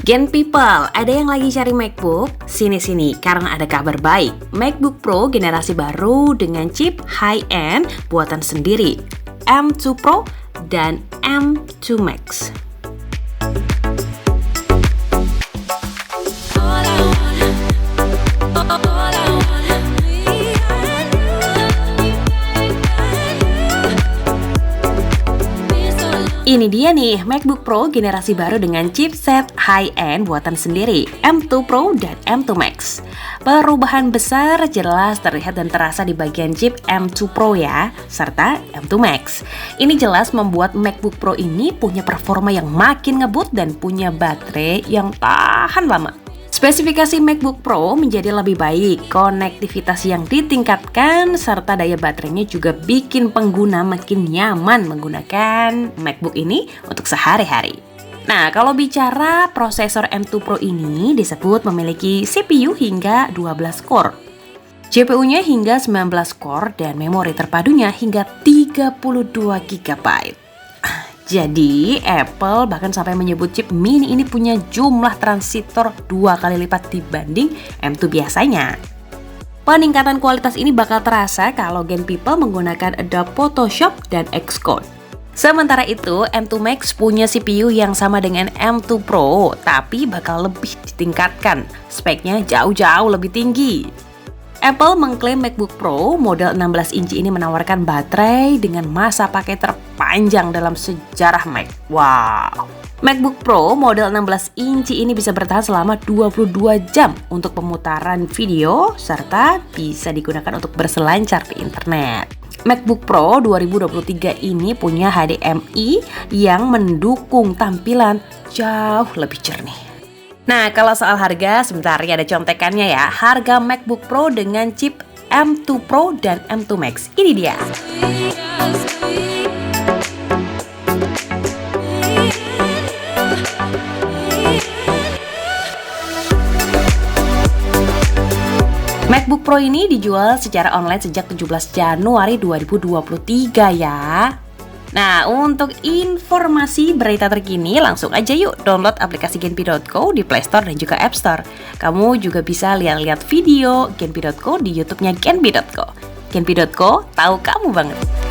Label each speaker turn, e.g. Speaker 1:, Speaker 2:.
Speaker 1: Gen People, ada yang lagi cari MacBook? Sini-sini, karena ada kabar baik. MacBook Pro generasi baru dengan chip high-end buatan sendiri, M2 Pro dan M2 Max. Ini dia nih, MacBook Pro generasi baru dengan chipset high-end buatan sendiri, M2 Pro dan M2 Max. Perubahan besar jelas terlihat dan terasa di bagian chip M2 Pro ya, serta M2 Max. Ini jelas membuat MacBook Pro ini punya performa yang makin ngebut dan punya baterai yang tahan lama. Spesifikasi MacBook Pro menjadi lebih baik, konektivitas yang ditingkatkan, serta daya baterainya juga bikin pengguna makin nyaman menggunakan MacBook ini untuk sehari-hari. Nah, kalau bicara prosesor M2 Pro ini disebut memiliki CPU hingga 12 core, GPU-nya hingga 19 core, dan memori terpadunya hingga 32 GB. Jadi, Apple bahkan sampai menyebut chip mini ini punya jumlah transistor 2 kali lipat dibanding M2 biasanya. Peningkatan kualitas ini bakal terasa kalau Gen People menggunakan Adobe Photoshop dan Xcode. Sementara itu, M2 Max punya CPU yang sama dengan M2 Pro, tapi bakal lebih ditingkatkan. Speknya jauh-jauh lebih tinggi. Apple mengklaim MacBook Pro model 16 inci ini menawarkan baterai dengan masa pakai terpanjang dalam sejarah Mac. Wow! MacBook Pro model 16 inci ini bisa bertahan selama 22 jam untuk pemutaran video, serta bisa digunakan untuk berselancar di internet. MacBook Pro 2023 ini punya HDMI yang mendukung tampilan jauh lebih jernih. Nah, kalau soal harga, sebentar ya, ada contekannya ya. Harga MacBook Pro dengan chip M2 Pro dan M2 Max. Ini dia. MacBook Pro ini dijual secara online sejak 17 Januari 2023 ya. Nah, untuk informasi berita terkini, langsung aja yuk download aplikasi Genpi.co di Play Store dan juga App Store. Kamu juga bisa lihat-lihat video Genpi.co di YouTube-nya Genpi.co. Genpi.co, tahu kamu banget.